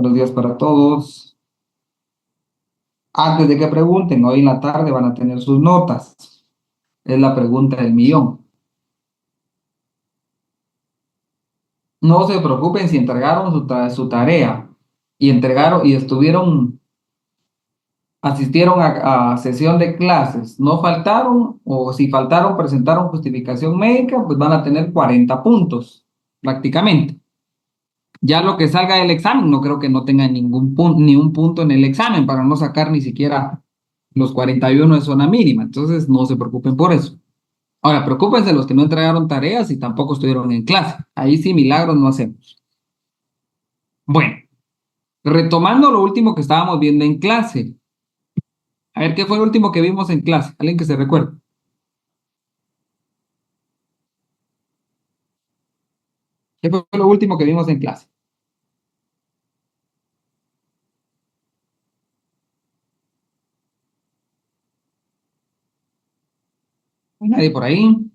Buenos días para todos. Antes de que pregunten, hoy en la tarde van a tener sus notas. Es la pregunta del millón. No se preocupen si entregaron su tarea y asistieron a sesión de clases. No faltaron o si faltaron, presentaron justificación médica, pues van a tener 40 puntos prácticamente. Ya lo que salga del examen, no creo que no tengan ni un punto en el examen para no sacar ni siquiera los 41 de zona mínima. Entonces, no se preocupen por eso. Ahora, preocúpense los que no entregaron tareas y tampoco estuvieron en clase. Ahí sí, milagros no hacemos. Bueno, retomando lo último que estábamos viendo en clase. A ver, ¿qué fue lo último que vimos en clase? ¿Alguien que se recuerde? ¿Qué fue lo último que vimos en clase? ¿Nadie por ahí?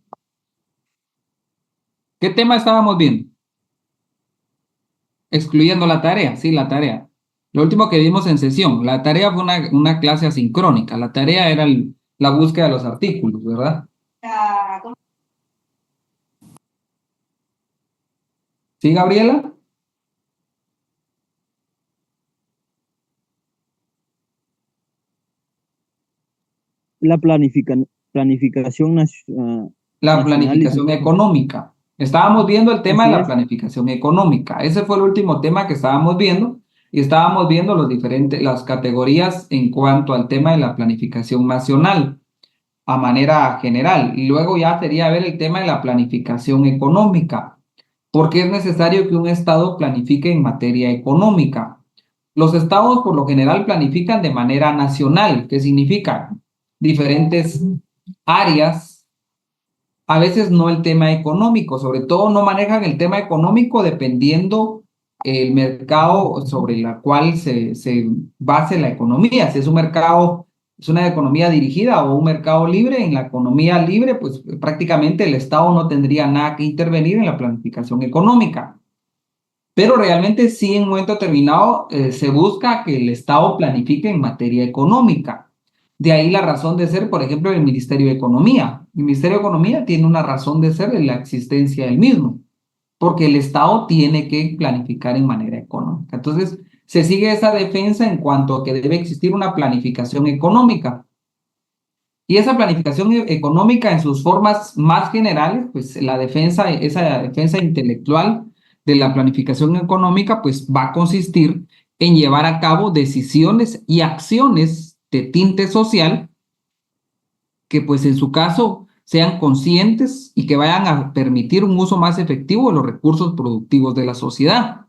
¿Qué tema estábamos viendo? Excluyendo la tarea, sí, la tarea. Lo último que vimos en sesión, la tarea fue una clase asincrónica. La tarea era la búsqueda de los artículos, ¿verdad? ¿Sí, Gabriela? La planificación La nacional y planificación social. económica. Estábamos viendo el tema de Así la es. planificación económica. Ese fue el último tema que estábamos viendo y estábamos viendo las categorías en cuanto al tema de la planificación nacional a manera general. Y luego ya sería ver el tema de la planificación económica. ¿Por qué es necesario que un estado planifique en materia económica? Los estados por lo general planifican de manera nacional, que significa diferentes áreas, a veces no el tema económico, sobre todo no manejan el tema económico dependiendo el mercado sobre el cual se base la economía. Si es un mercado, es una economía dirigida o un mercado libre, en la economía libre, pues prácticamente el Estado no tendría nada que intervenir en la planificación económica. Pero realmente sí, en un momento determinado se busca que el Estado planifique en materia económica. De ahí la razón de ser, por ejemplo, del Ministerio de Economía. El Ministerio de Economía tiene una razón de ser en la existencia del mismo, porque el Estado tiene que planificar en manera económica. Entonces, se sigue esa defensa en cuanto a que debe existir una planificación económica. Y esa planificación económica en sus formas más generales, pues la defensa, esa defensa intelectual de la planificación económica, pues va a consistir en llevar a cabo decisiones y acciones de tinte social que pues en su caso sean conscientes y que vayan a permitir un uso más efectivo de los recursos productivos de la sociedad.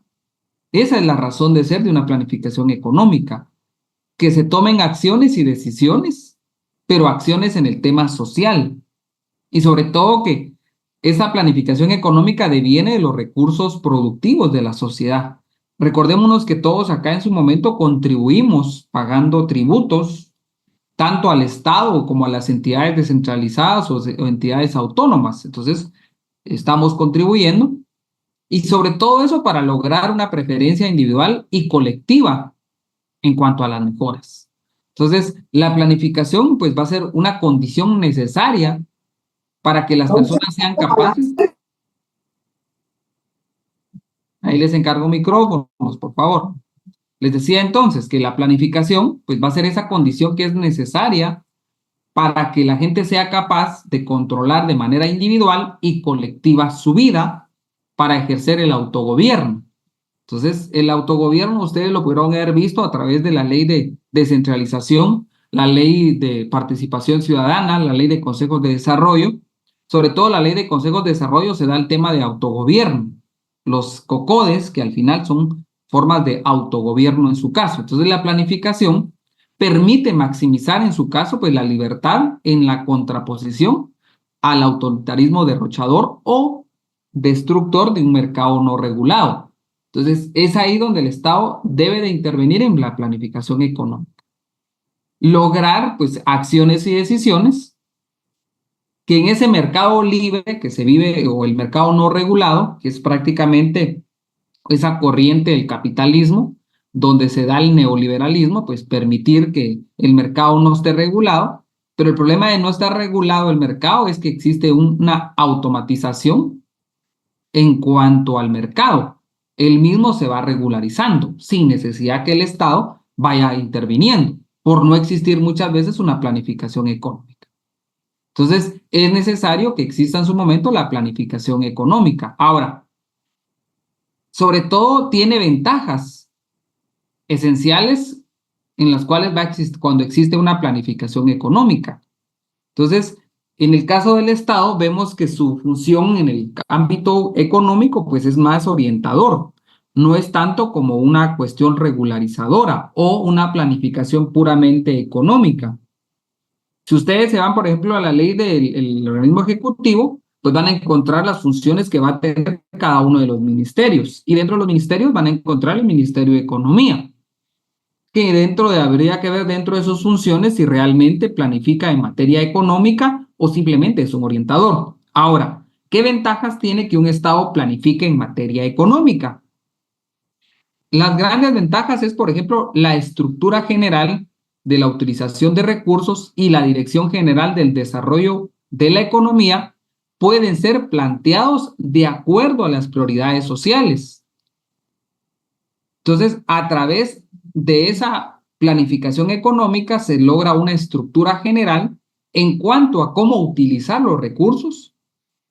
Esa es la razón de ser de una planificación económica, que se tomen acciones y decisiones, pero acciones en el tema social. Y sobre todo que esa planificación económica deviene de los recursos productivos de la sociedad. Recordémonos que todos acá en su momento contribuimos pagando tributos, tanto al Estado como a las entidades descentralizadas o entidades autónomas. Entonces, estamos contribuyendo y sobre todo eso para lograr una preferencia individual y colectiva en cuanto a las mejoras. Entonces, la planificación pues va a ser una condición necesaria para que las personas sean capaces. Ahí les encargo micrófonos, por favor. Les decía entonces que la planificación pues va a ser esa condición que es necesaria para que la gente sea capaz de controlar de manera individual y colectiva su vida para ejercer el autogobierno. Entonces, el autogobierno ustedes lo pudieron haber visto a través de la ley de descentralización, la ley de participación ciudadana, la ley de consejos de desarrollo. Sobre todo la ley de consejos de desarrollo se da el tema de autogobierno. Los COCODES, que al final son formas de autogobierno en su caso. Entonces, la planificación permite maximizar en su caso pues la libertad en la contraposición al autoritarismo derrochador o destructor de un mercado no regulado. Entonces, es ahí donde el Estado debe de intervenir en la planificación económica. Lograr, pues, acciones y decisiones que en ese mercado libre que se vive o el mercado no regulado, que es prácticamente esa corriente del capitalismo, donde se da el neoliberalismo, pues permitir que el mercado no esté regulado, pero el problema de no estar regulado el mercado es que existe una automatización en cuanto al mercado. El mismo se va regularizando sin necesidad que el Estado vaya interviniendo, por no existir muchas veces una planificación económica. Entonces, es necesario que exista en su momento la planificación económica. Ahora, sobre todo tiene ventajas esenciales en las cuales va a existir cuando existe una planificación económica. Entonces, en el caso del Estado, vemos que su función en el ámbito económico, pues es más orientador. No es tanto como una cuestión regularizadora o una planificación puramente económica. Si ustedes se van, por ejemplo, a la ley del organismo ejecutivo, pues van a encontrar las funciones que va a tener cada uno de los ministerios. Y dentro de los ministerios van a encontrar el Ministerio de Economía, que habría que ver dentro de sus funciones si realmente planifica en materia económica o simplemente es un orientador. Ahora, ¿qué ventajas tiene que un Estado planifique en materia económica? Las grandes ventajas es, por ejemplo, la estructura general de la utilización de recursos y la dirección general del desarrollo de la economía pueden ser planteados de acuerdo a las prioridades sociales. Entonces, a través de esa planificación económica se logra una estructura general en cuanto a cómo utilizar los recursos,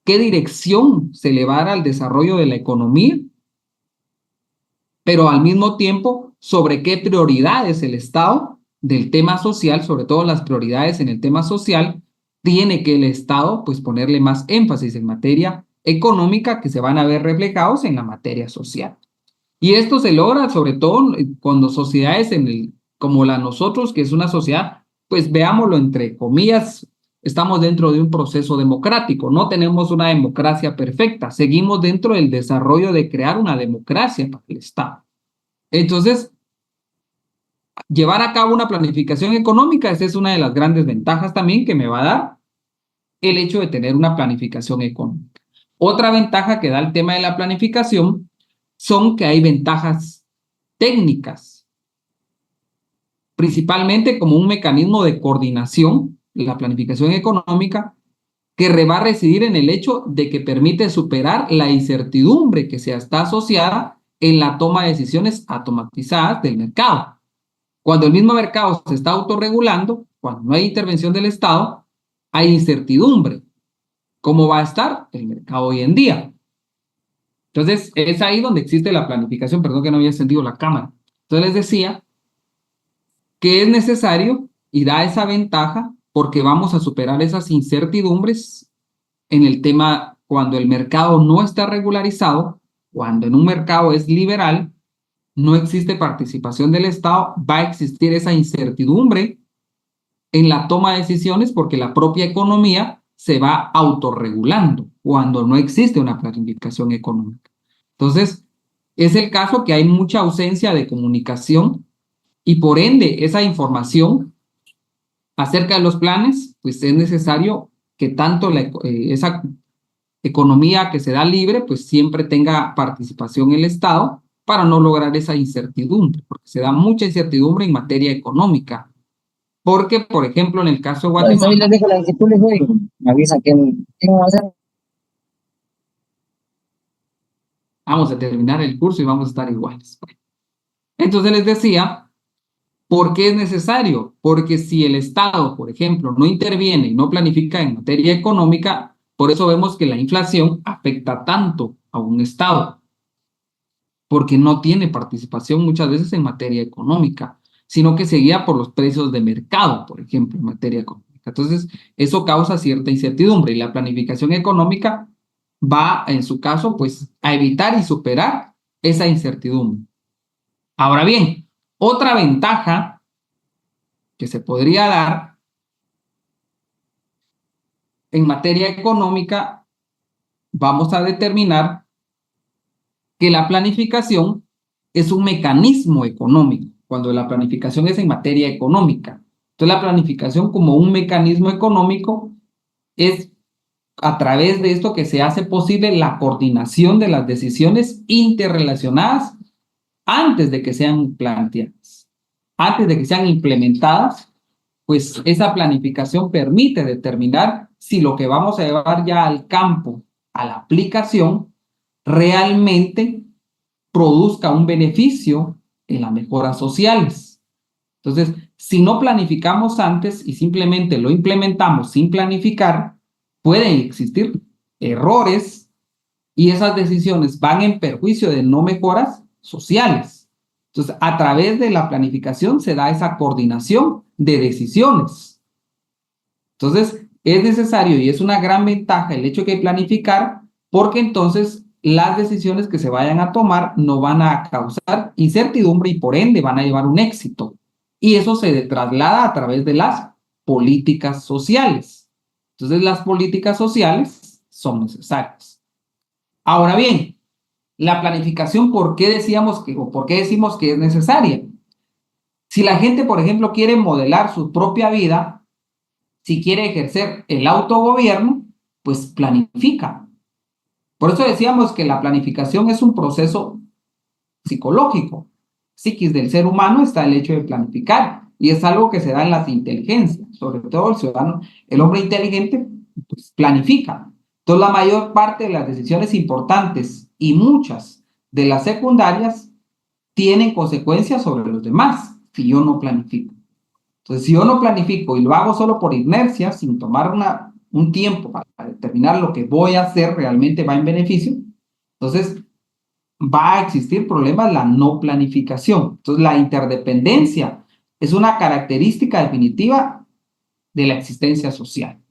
qué dirección se le va a dar al desarrollo de la economía, pero al mismo tiempo sobre qué prioridades el Estado del tema social, sobre todo las prioridades en el tema social, tiene que el Estado pues ponerle más énfasis en materia económica que se van a ver reflejados en la materia social. Y esto se logra sobre todo cuando sociedades como la nosotros, que es una sociedad, pues veámoslo entre comillas, estamos dentro de un proceso democrático, no tenemos una democracia perfecta, seguimos dentro del desarrollo de crear una democracia para el Estado. Entonces, llevar a cabo una planificación económica, esa es una de las grandes ventajas también que me va a dar el hecho de tener una planificación económica. Otra ventaja que da el tema de la planificación son que hay ventajas técnicas, principalmente como un mecanismo de coordinación, la planificación económica, que va a residir en el hecho de que permite superar la incertidumbre que se está asociada en la toma de decisiones automatizadas del mercado. Cuando el mismo mercado se está autorregulando, cuando no hay intervención del Estado, hay incertidumbre. ¿Cómo va a estar el mercado hoy en día? Entonces, es ahí donde existe la planificación. Perdón que no había encendido la cámara. Entonces, les decía que es necesario y da esa ventaja porque vamos a superar esas incertidumbres en el tema cuando el mercado no está regularizado, cuando en un mercado es liberal, no existe participación del Estado, va a existir esa incertidumbre en la toma de decisiones porque la propia economía se va autorregulando cuando no existe una planificación económica. Entonces, es el caso que hay mucha ausencia de comunicación y por ende esa información acerca de los planes, pues es necesario que tanto esa economía que se da libre, pues siempre tenga participación el Estado para no lograr esa incertidumbre, porque se da mucha incertidumbre en materia económica. Porque, por ejemplo, en el caso de Bueno, Guatemala, entonces les dejo la inquietud, les doy. Me avisa qué vamos a hacer. vamos a terminar el curso y vamos a estar iguales. Entonces les decía, ¿por qué es necesario? Porque si el Estado, por ejemplo, no interviene y no planifica en materia económica, por eso vemos que la inflación afecta tanto a un Estado, porque no tiene participación muchas veces en materia económica, sino que se guía por los precios de mercado, por ejemplo, en materia económica. Entonces, eso causa cierta incertidumbre y la planificación económica va, en su caso, pues a evitar y superar esa incertidumbre. Ahora bien, otra ventaja que se podría dar en materia económica, vamos a determinar que la planificación es un mecanismo económico, cuando la planificación es en materia económica. Entonces, la planificación como un mecanismo económico es a través de esto que se hace posible la coordinación de las decisiones interrelacionadas antes de que sean planteadas, antes de que sean implementadas, pues esa planificación permite determinar si lo que vamos a llevar ya al campo, a la aplicación, realmente produzca un beneficio en las mejoras sociales. Entonces, si no planificamos antes y simplemente lo implementamos sin planificar, pueden existir errores y esas decisiones van en perjuicio de no mejoras sociales. Entonces, a través de la planificación se da esa coordinación de decisiones. Entonces, es necesario y es una gran ventaja el hecho de que planificar, porque entonces las decisiones que se vayan a tomar no van a causar incertidumbre y por ende van a llevar un éxito. Y eso se traslada a través de las políticas sociales. Entonces, las políticas sociales son necesarias. Ahora bien, la planificación, ¿por qué decíamos que o por qué decimos que es necesaria? Si la gente, por ejemplo, quiere modelar su propia vida, si quiere ejercer el autogobierno, pues planifica. Por eso decíamos que la planificación es un proceso psicológico. Psiquis del ser humano está el hecho de planificar y es algo que se da en las inteligencias, sobre todo el ciudadano, el hombre inteligente, pues planifica. Entonces la mayor parte de las decisiones importantes y muchas de las secundarias tienen consecuencias sobre los demás si yo no planifico. Entonces, si yo no planifico y lo hago solo por inercia, sin tomar un tiempo para determinar lo que voy a hacer realmente va en beneficio, entonces va a existir problemas la no planificación. Entonces, la interdependencia es una característica definitiva de la existencia social.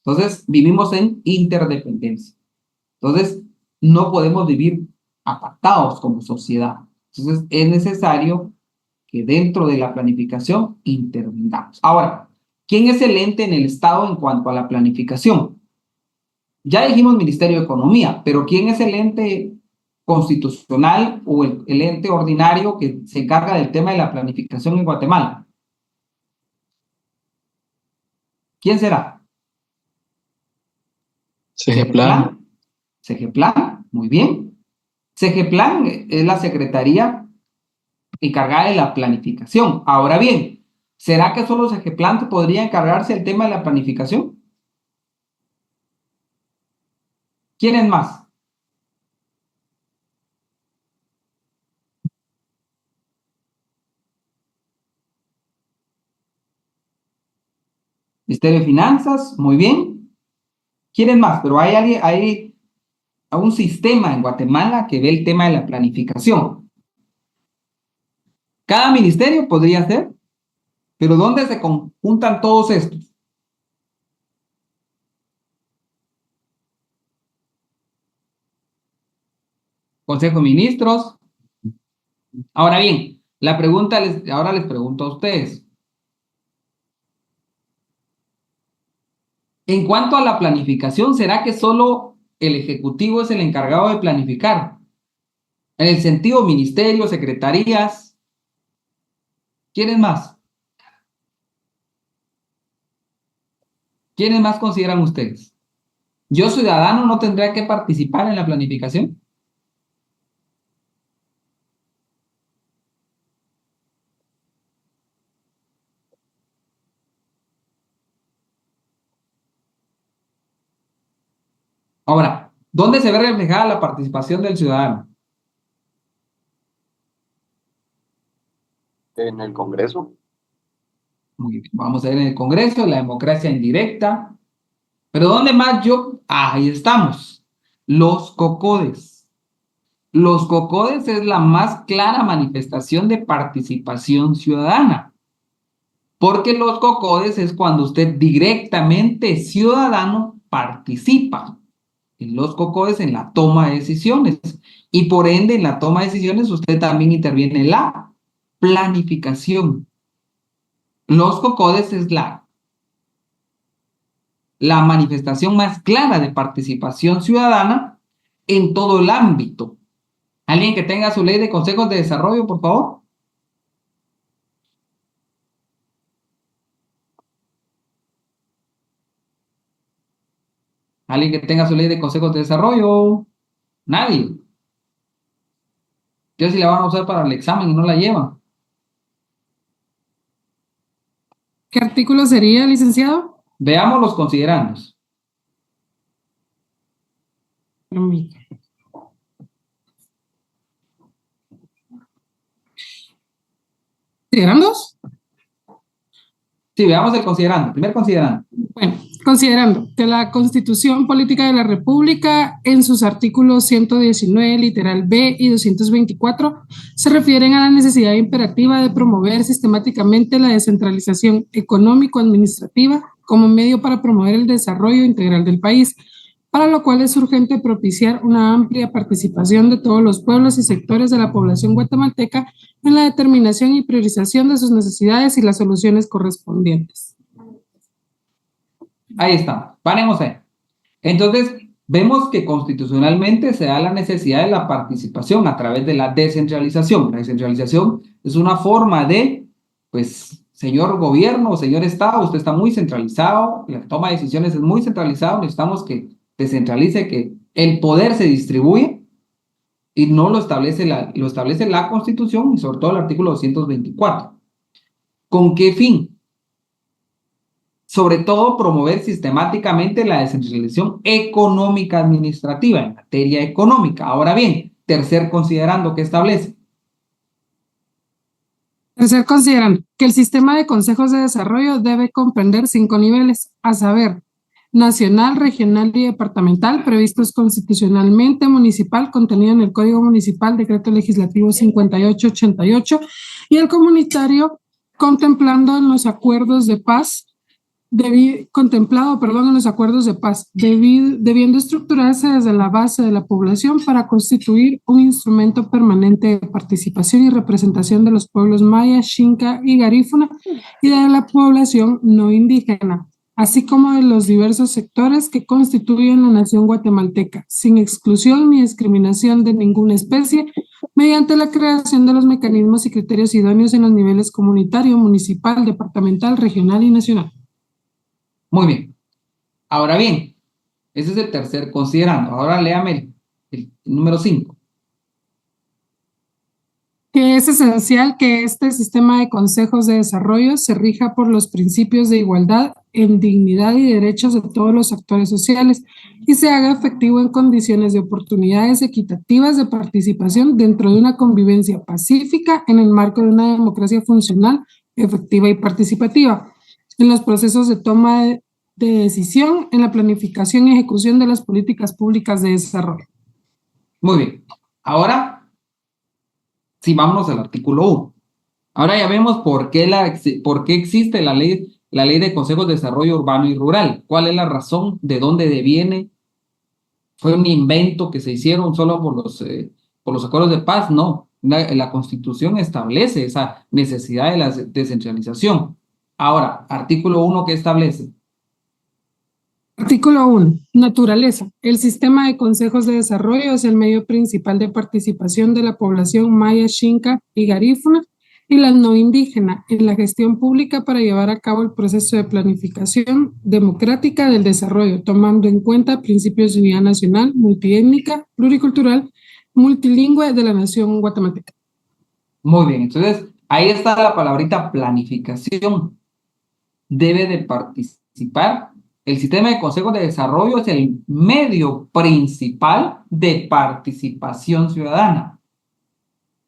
Entonces, vivimos en interdependencia. Entonces, no podemos vivir apartados como sociedad. Entonces, es necesario que dentro de la planificación intervengamos. Ahora, ¿quién es el ente en el Estado en cuanto a la planificación? Ya dijimos Ministerio de Economía, pero ¿quién es el ente constitucional o el ente ordinario que se encarga del tema de la planificación en Guatemala? ¿Quién será? CGPLAN. CGPLAN, muy bien. CGPLAN es la secretaría encargada de la planificación. Ahora bien, ¿será que solo CGPLAN podría encargarse del tema de la planificación? ¿Quién es más? Ministerio de Finanzas, muy bien. ¿Quién es más? Pero hay un sistema en Guatemala que ve el tema de la planificación. Cada ministerio podría ser, pero ¿dónde se conjuntan todos estos? Consejo de Ministros. Ahora bien, ahora les pregunto a ustedes. En cuanto a la planificación, ¿será que solo el Ejecutivo es el encargado de planificar? En el sentido ministerios, secretarías, ¿quiénes más? ¿Quiénes más consideran ustedes? ¿Yo, ciudadano, no tendría que participar en la planificación? Ahora, ¿dónde se ve reflejada la participación del ciudadano? En el Congreso. Muy bien, vamos a ver en el Congreso, la democracia indirecta. Pero ¿dónde más yo? Ahí estamos. Los COCODES. Los COCODES es la más clara manifestación de participación ciudadana. Porque los COCODES es cuando usted directamente, ciudadano, participa en los COCODES en la toma de decisiones. Y por ende, en la toma de decisiones, usted también interviene en la planificación. Los COCODES es la manifestación más clara de participación ciudadana en todo el ámbito. ¿Alguien que tenga su ley de consejos de desarrollo, por favor? ¿Alguien que tenga su ley de consejos de desarrollo? Nadie. ¿Qué si la van a usar para el examen y no la llevan? ¿Qué artículo sería, licenciado? Veamos los considerandos. Permítame. ¿Considerandos? Sí, veamos el considerando. Primer considerando. Bueno, considerando que la Constitución Política de la República, en sus artículos 119, literal B y 224, se refieren a la necesidad imperativa de promover sistemáticamente la descentralización económico-administrativa como medio para promover el desarrollo integral del país, para lo cual es urgente propiciar una amplia participación de todos los pueblos y sectores de la población guatemalteca en la determinación y priorización de sus necesidades y las soluciones correspondientes. Ahí está. Paremos ahí. Entonces, vemos que constitucionalmente se da la necesidad de la participación a través de la descentralización. La descentralización es una forma de, pues, señor gobierno o señor Estado, usted está muy centralizado, la toma de decisiones es muy centralizado, necesitamos que descentralice, que el poder se distribuye y no lo establece la Constitución y sobre todo el artículo 224. ¿Con qué fin? Sobre todo promover sistemáticamente la descentralización económica administrativa en materia económica. Ahora bien, tercer considerando que establece. Tercer, considerando que el sistema de consejos de desarrollo debe comprender 5 niveles, a saber, nacional, regional y departamental, previstos constitucionalmente, municipal, contenido en el Código Municipal, Decreto Legislativo 5888, y el comunitario, contemplando en los acuerdos de paz, debiendo estructurarse desde la base de la población para constituir un instrumento permanente de participación y representación de los pueblos maya, xinca y garífuna y de la población no indígena, así como de los diversos sectores que constituyen la nación guatemalteca, sin exclusión ni discriminación de ninguna especie, mediante la creación de los mecanismos y criterios idóneos en los niveles comunitario, municipal, departamental, regional y nacional. Muy bien. Ahora bien, ese es el tercer considerando. Ahora léame el número 5. Que es esencial que este sistema de consejos de desarrollo se rija por los principios de igualdad, en dignidad y derechos de todos los actores sociales y se haga efectivo en condiciones de oportunidades equitativas de participación dentro de una convivencia pacífica en el marco de una democracia funcional, efectiva y participativa, en los procesos de toma de decisión, en la planificación y ejecución de las políticas públicas de desarrollo. Muy bien. Ahora, sí, vámonos al artículo 1. Ahora ya vemos por qué existe la ley de consejos de desarrollo urbano y rural. ¿Cuál es la razón? ¿De dónde deviene? ¿Fue un invento que se hicieron solo por los acuerdos de paz? No. La Constitución establece esa necesidad de la descentralización. Ahora, artículo 1, ¿qué establece? Artículo 1. Naturaleza. El sistema de consejos de desarrollo es el medio principal de participación de la población maya, xinca y garífuna y la no indígena en la gestión pública para llevar a cabo el proceso de planificación democrática del desarrollo, tomando en cuenta principios de unidad nacional, multiétnica, pluricultural, multilingüe de la nación guatemalteca. Muy bien, entonces ahí está la palabrita planificación. Debe de participar. El sistema de consejos de desarrollo es el medio principal de participación ciudadana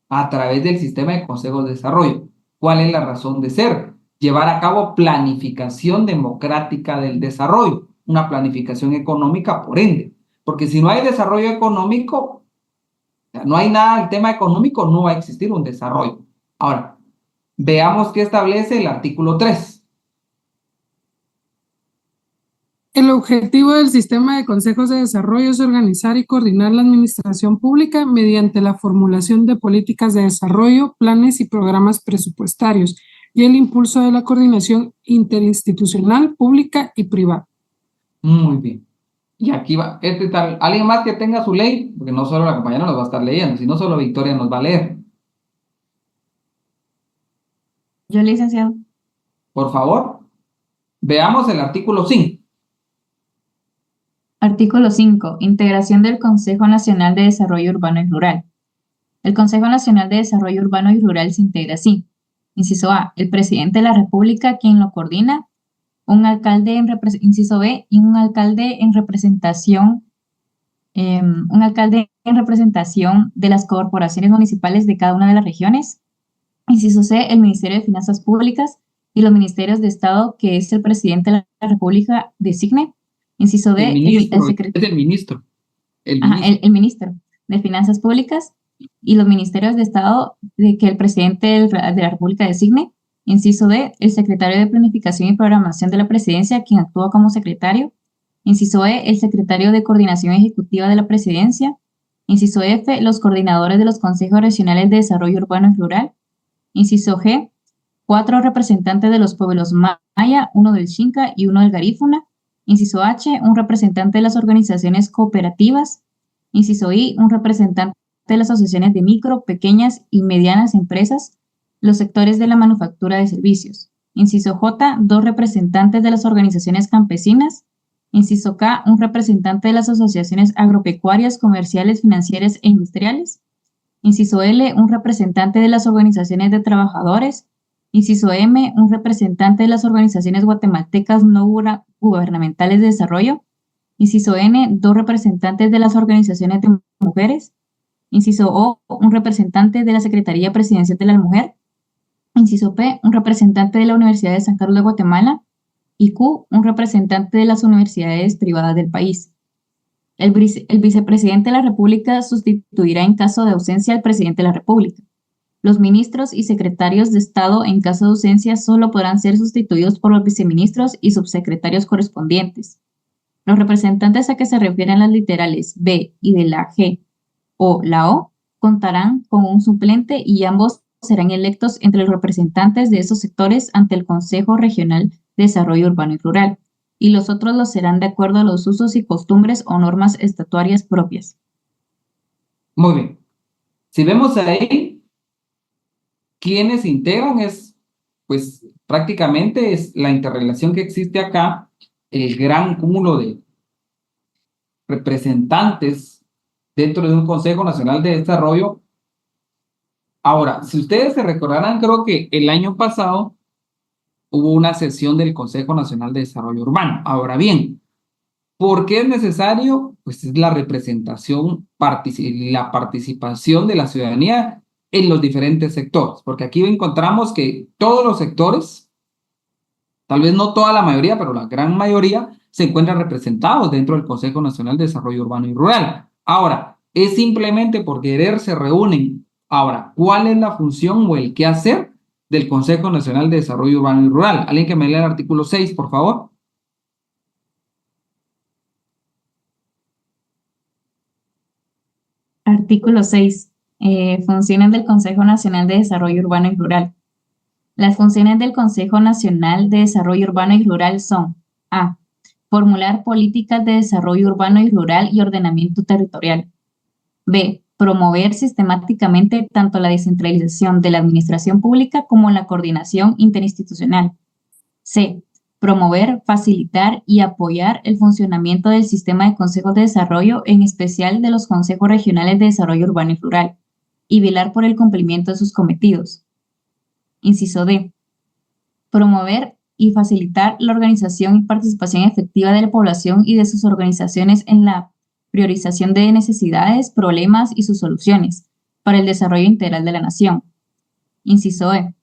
a través del sistema de consejos de desarrollo. ¿Cuál es la razón de ser? Llevar a cabo planificación democrática del desarrollo, una planificación económica por ende, porque si no hay desarrollo económico, no hay nada del tema económico, no va a existir un desarrollo. Ahora, veamos qué establece el artículo 3. El objetivo del sistema de consejos de desarrollo es organizar y coordinar la administración pública mediante la formulación de políticas de desarrollo, planes y programas presupuestarios y el impulso de la coordinación interinstitucional, pública y privada. Muy bien. Y aquí va, alguien más que tenga su ley, porque no solo la compañera nos va a estar leyendo, sino solo Victoria nos va a leer. Yo, licenciado. Por favor, veamos el artículo 5. Artículo 5. Integración del Consejo Nacional de Desarrollo Urbano y Rural. El Consejo Nacional de Desarrollo Urbano y Rural se integra así. Inciso A, el presidente de la República, quien lo coordina, un alcalde inciso B, y un alcalde en representación de las corporaciones municipales de cada una de las regiones. Inciso C, el Ministerio de Finanzas Públicas y los ministerios de Estado que es el presidente de la República designe. Inciso D, El ministro, es el ministro. el ministro de Finanzas Públicas y los ministerios de Estado de que el presidente de la República designe. Inciso D, el secretario de Planificación y Programación de la Presidencia, quien actúa como secretario. Inciso E, el secretario de Coordinación Ejecutiva de la Presidencia. Inciso F, los coordinadores de los consejos regionales de desarrollo urbano y rural. Inciso G, 4 representantes de los pueblos maya, 1 del Xinca y 1 del Garífuna. Inciso H, un representante de las organizaciones cooperativas. Inciso I, un representante de las asociaciones de micro, pequeñas y medianas empresas, los sectores de la manufactura de servicios. Inciso J, 2 representantes de las organizaciones campesinas. Inciso K, un representante de las asociaciones agropecuarias, comerciales, financieras e industriales. Inciso L, un representante de las organizaciones de trabajadores. Inciso M, un representante de las organizaciones guatemaltecas no gubernamentales de desarrollo. Inciso N, 2 representantes de las organizaciones de mujeres. Inciso O, un representante de la Secretaría Presidencial de la Mujer. Inciso P, un representante de la Universidad de San Carlos de Guatemala. Y Q, un representante de las universidades privadas del país. El vicepresidente de la República sustituirá en caso de ausencia al presidente de la República. Los ministros y secretarios de Estado en caso de ausencia solo podrán ser sustituidos por los viceministros y subsecretarios correspondientes. Los representantes a que se refieren las literales B y de la G o la O contarán con un suplente y ambos serán electos entre los representantes de esos sectores ante el Consejo Regional de Desarrollo Urbano y Rural, y los otros lo serán de acuerdo a los usos y costumbres o normas estatutarias propias. Muy bien. Si vemos ahí, quienes integran pues prácticamente es la interrelación que existe acá, el gran cúmulo de representantes dentro de un Consejo Nacional de Desarrollo. Ahora, si ustedes se recordarán, creo que el año pasado hubo una sesión del Consejo Nacional de Desarrollo Urbano. Ahora bien, ¿por qué es necesario? Pues es la representación, la participación de la ciudadanía en los diferentes sectores, porque aquí encontramos que todos los sectores, tal vez no toda la mayoría, pero la gran mayoría, se encuentran representados dentro del Consejo Nacional de Desarrollo Urbano y Rural. Ahora, es simplemente por querer se reúnen. Ahora, ¿cuál es la función o el qué hacer del Consejo Nacional de Desarrollo Urbano y Rural? ¿Alguien que me lea el artículo 6, por favor? Artículo 6. Funciones del Consejo Nacional de Desarrollo Urbano y Rural. Las funciones del Consejo Nacional de Desarrollo Urbano y Rural son: A. Formular políticas de desarrollo urbano y rural y ordenamiento territorial. B. Promover sistemáticamente tanto la descentralización de la administración pública como la coordinación interinstitucional. C. Promover, facilitar y apoyar el funcionamiento del sistema de consejos de desarrollo, en especial de los consejos regionales de desarrollo urbano y rural, y velar por el cumplimiento de sus cometidos. Inciso D. Promover y facilitar la organización y participación efectiva de la población y de sus organizaciones en la priorización de necesidades, problemas y sus soluciones para el desarrollo integral de la nación. Inciso E.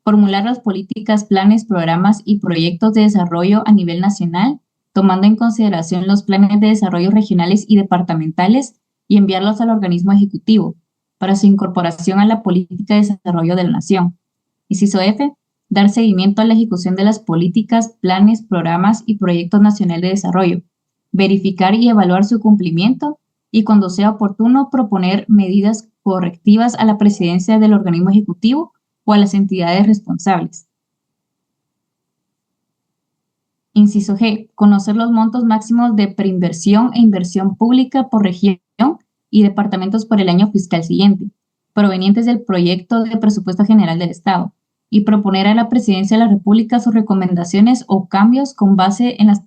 Formular las políticas, planes, programas y proyectos de desarrollo a nivel nacional, tomando en consideración los planes de desarrollo regionales y departamentales, y enviarlos al organismo ejecutivo para su incorporación a la política de desarrollo de la nación. Inciso F. Dar seguimiento a la ejecución de las políticas, planes, programas y proyectos nacionales de desarrollo, verificar y evaluar su cumplimiento y, cuando sea oportuno, proponer medidas correctivas a la presidencia del organismo ejecutivo o a las entidades responsables. Inciso G. Conocer los montos máximos de preinversión e inversión pública por región y departamentos por el año fiscal siguiente, provenientes del proyecto de presupuesto general del Estado, y proponer a la Presidencia de la República sus recomendaciones o cambios con base en las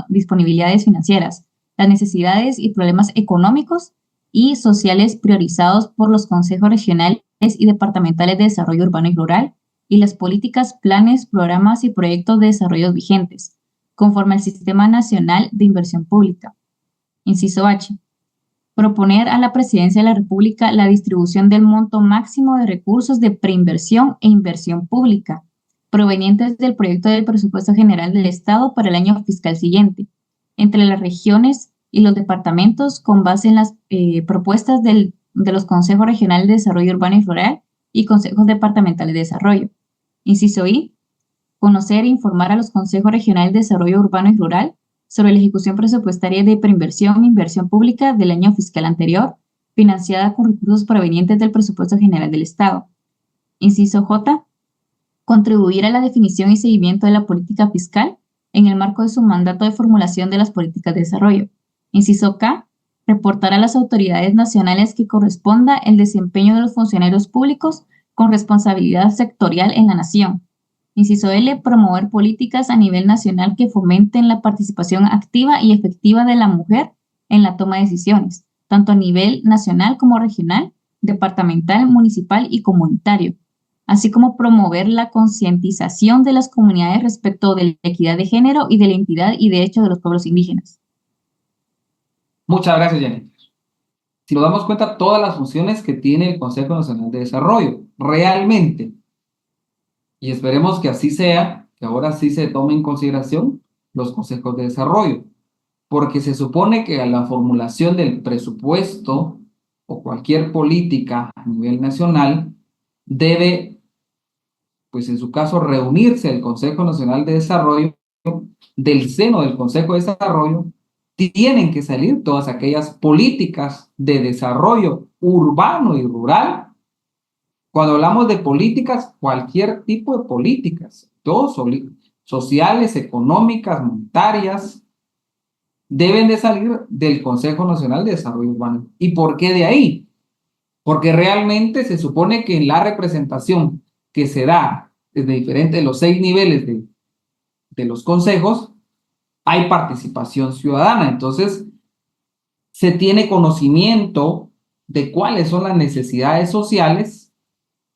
disponibilidades financieras, las necesidades y problemas económicos y sociales priorizados por los consejos regionales y departamentales de desarrollo urbano y rural y las políticas, planes, programas y proyectos de desarrollo vigentes, conforme al Sistema Nacional de Inversión Pública. Inciso H. Proponer a la Presidencia de la República la distribución del monto máximo de recursos de preinversión e inversión pública provenientes del proyecto del presupuesto general del Estado para el año fiscal siguiente, entre las regiones y los departamentos con base en las propuestas de los consejos regionales de desarrollo urbano y rural y consejos departamentales de desarrollo. Inciso I. Conocer e informar a los consejos regionales de desarrollo urbano y rural sobre la ejecución presupuestaria de preinversión e inversión pública del año fiscal anterior, financiada con recursos provenientes del presupuesto general del Estado. Inciso J. Contribuir a la definición y seguimiento de la política fiscal en el marco de su mandato de formulación de las políticas de desarrollo. Inciso K. Reportar a las autoridades nacionales que corresponda el desempeño de los funcionarios públicos con responsabilidad sectorial en la nación. Inciso L. Promover políticas a nivel nacional que fomenten la participación activa y efectiva de la mujer en la toma de decisiones, tanto a nivel nacional como regional, departamental, municipal y comunitario, así como promover la concientización de las comunidades respecto de la equidad de género y de la identidad y derechos de los pueblos indígenas. Muchas gracias, Jennifer. Si nos damos cuenta, todas las funciones que tiene el Consejo Nacional de Desarrollo, realmente, y esperemos que así sea, que ahora sí se tome en consideración los consejos de desarrollo, porque se supone que a la formulación del presupuesto o cualquier política a nivel nacional debe, pues en su caso, reunirse el Consejo Nacional de Desarrollo. Del seno del Consejo de Desarrollo tienen que salir todas aquellas políticas de desarrollo urbano y rural. Cuando hablamos de políticas, cualquier tipo de políticas, todos sociales, económicas, monetarias, deben de salir del Consejo Nacional de Desarrollo Urbano. ¿Y por qué de ahí? Porque realmente se supone que en la representación que se da desde diferentes, los 6 niveles de los consejos, hay participación ciudadana. Entonces, se tiene conocimiento de cuáles son las necesidades sociales,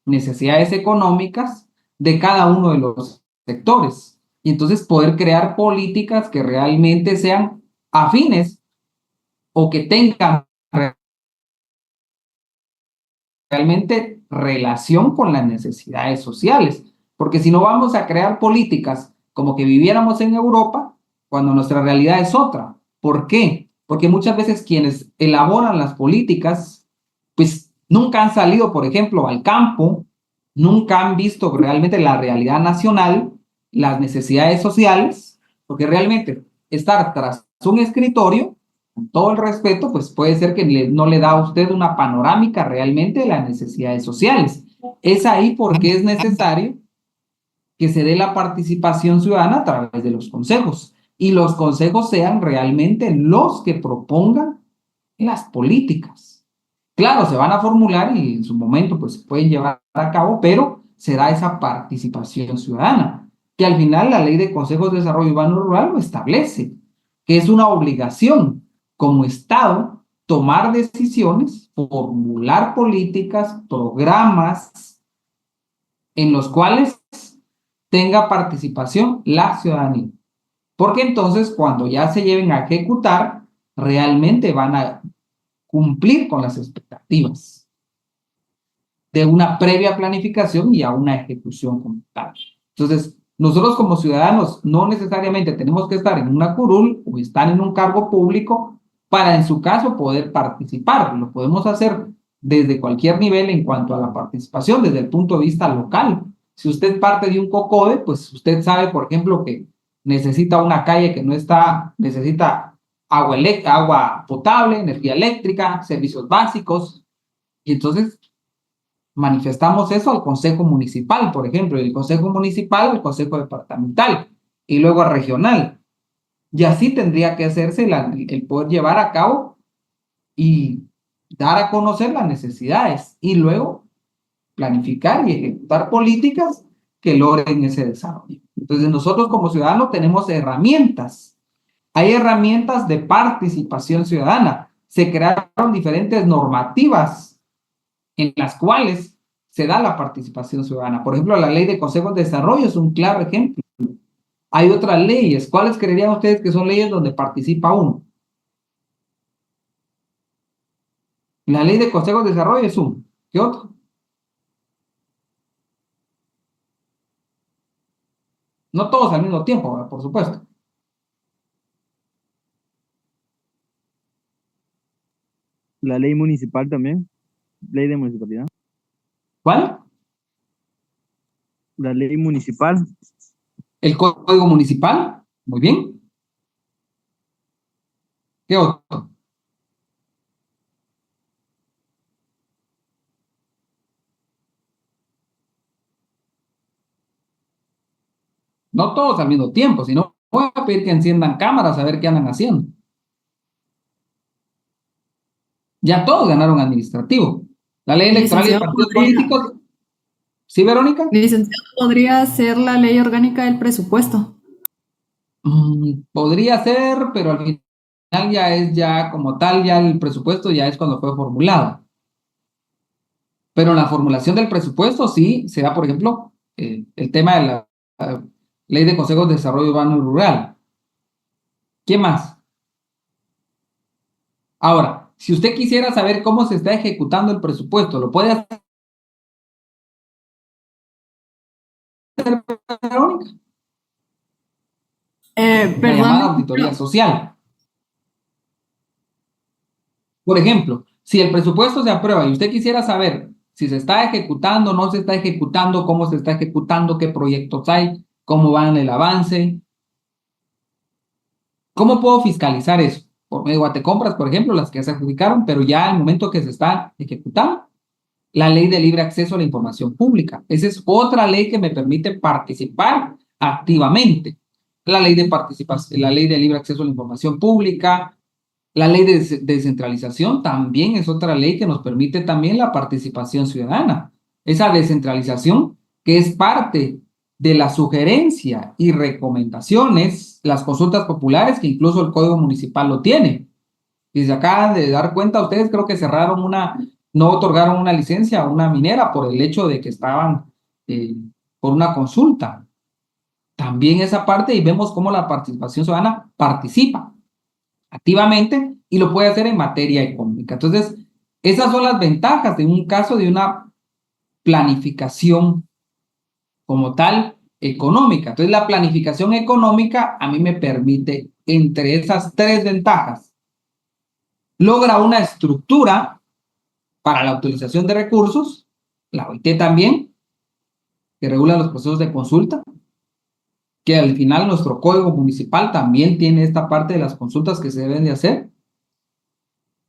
necesidades económicas de cada uno de los sectores. Y entonces poder crear políticas que realmente sean afines o que tengan realmente relación con las necesidades sociales. Porque si no vamos a crear políticas como que viviéramos en Europa, cuando nuestra realidad es otra. ¿Por qué? Porque muchas veces quienes elaboran las políticas, pues nunca han salido, por ejemplo, al campo, nunca han visto realmente la realidad nacional, las necesidades sociales, porque realmente estar tras un escritorio, con todo el respeto, pues puede ser que no le da a usted una panorámica realmente de las necesidades sociales. Es ahí porque es necesario que se dé la participación ciudadana a través de los consejos y los consejos sean realmente los que propongan las políticas. Claro, se van a formular y en su momento pues se pueden llevar a cabo, pero se da esa participación ciudadana, que al final la Ley de Consejos de Desarrollo Urbano y Rural lo establece, que es una obligación como Estado tomar decisiones, formular políticas, programas en los cuales tenga participación la ciudadanía. Porque entonces cuando ya se lleven a ejecutar, realmente van a cumplir con las expectativas de una previa planificación y a una ejecución como tal. Entonces, nosotros como ciudadanos no necesariamente tenemos que estar en una curul o estar en un cargo público para en su caso poder participar. Lo podemos hacer desde cualquier nivel en cuanto a la participación, desde el punto de vista local. Si usted parte de un COCODE, pues usted sabe, por ejemplo, que necesita una calle que no está, necesita agua potable, energía eléctrica, servicios básicos, y entonces manifestamos eso al Consejo Municipal, por ejemplo, el Consejo Municipal, el Consejo Departamental, y luego al regional. Y así tendría que hacerse el poder llevar a cabo y dar a conocer las necesidades, y luego planificar y ejecutar políticas que logren ese desarrollo. Entonces nosotros como ciudadanos tenemos herramientas. Hay herramientas de participación ciudadana. se crearon diferentes normativas en las cuales se da la participación ciudadana. Por ejemplo, la ley de consejos de desarrollo es un claro ejemplo. Hay otras leyes. ¿Cuáles creerían ustedes que son leyes donde participa uno? La ley de consejos de desarrollo es uno. ¿Qué otro? No todos al mismo tiempo, ¿verdad? Por supuesto. La ley municipal también, ley de municipalidad. ¿Cuál? La ley municipal, El código municipal. Muy bien. ¿Qué otro? No todos al mismo tiempo, sino voy a pedir que enciendan cámaras a ver qué andan haciendo. Ya todos ganaron administrativo. La ley electoral y de partidos políticos. ¿Sí, Verónica? Licenciado, ¿podría ser la ley orgánica del presupuesto? Podría ser, pero al final ya es ya como tal, ya el presupuesto ya es cuando fue formulado. Pero en la formulación del presupuesto sí se da, por ejemplo, el tema de la ley de consejos de desarrollo urbano y rural. ¿Qué más? Ahora, si usted quisiera saber cómo se está ejecutando el presupuesto, ¿lo puede hacer, Verónica? La llamada Perdón. auditoría social. Por ejemplo, si el presupuesto se aprueba y usted quisiera saber si se está ejecutando, no se está ejecutando, cómo se está ejecutando, qué proyectos hay, cómo va en el avance, ¿cómo puedo fiscalizar eso? Por medio de Guatecompras, por ejemplo, las que se adjudicaron, pero ya al momento que se está ejecutando, la ley de libre acceso a la información pública. Esa es otra ley que me permite participar activamente. La ley de participación, la ley de libre acceso a la información pública, la ley de descentralización también es otra ley que nos permite también la participación ciudadana. Esa descentralización que es parte de la sugerencia y recomendaciones, las consultas populares, que incluso el Código Municipal lo tiene. Y se acaban de dar cuenta ustedes, creo que no otorgaron una licencia a una minera por el hecho de que estaban por una consulta. También esa parte, y vemos cómo la participación ciudadana participa activamente y lo puede hacer en materia económica. Entonces, esas son las ventajas de un caso de una planificación como tal económica. Entonces, la planificación económica a mí me permite, entre esas tres ventajas, logra una estructura para la utilización de recursos, la OIT también, que regula los procesos de consulta, que al final nuestro código municipal también tiene esta parte de las consultas que se deben de hacer.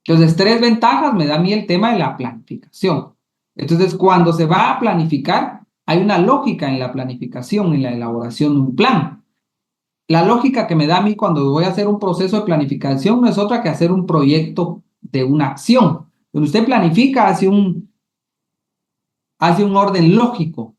Entonces, tres ventajas me da a mí el tema de la planificación. Entonces, cuando se va a planificar, hay una lógica en la planificación, en la elaboración de un plan. La lógica que me da a mí cuando voy a hacer un proceso de planificación no es otra que hacer un proyecto de una acción. Cuando usted planifica, hace un orden lógico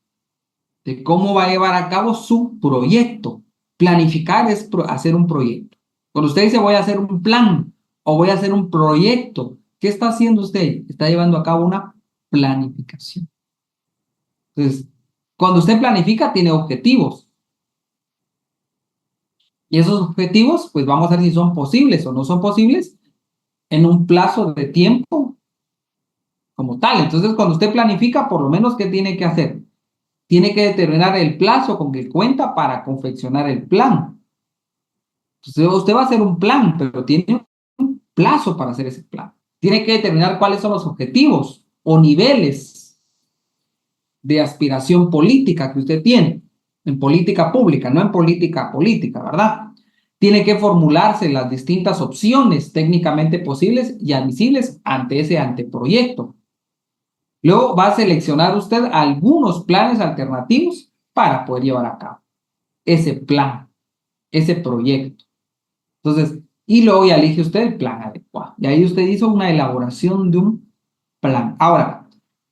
de cómo va a llevar a cabo su proyecto. Planificar es hacer un proyecto. Cuando usted dice voy a hacer un plan o voy a hacer un proyecto, ¿qué está haciendo usted? Está llevando a cabo una planificación. Entonces, cuando usted planifica, tiene objetivos. Y esos objetivos, pues vamos a ver si son posibles o no son posibles en un plazo de tiempo como tal. Entonces, cuando usted planifica, por lo menos, ¿qué tiene que hacer? Tiene que determinar el plazo con que cuenta para confeccionar el plan. Entonces, usted va a hacer un plan, pero tiene un plazo para hacer ese plan. Tiene que determinar cuáles son los objetivos o niveles de aspiración política que usted tiene en política pública, no en política política, ¿verdad? Tiene que formularse las distintas opciones técnicamente posibles y admisibles ante ese anteproyecto. Luego va a seleccionar usted algunos planes alternativos para poder llevar a cabo ese plan, ese proyecto. Entonces, y luego ya elige usted el plan adecuado. Y ahí usted hizo una elaboración de un plan. Ahora,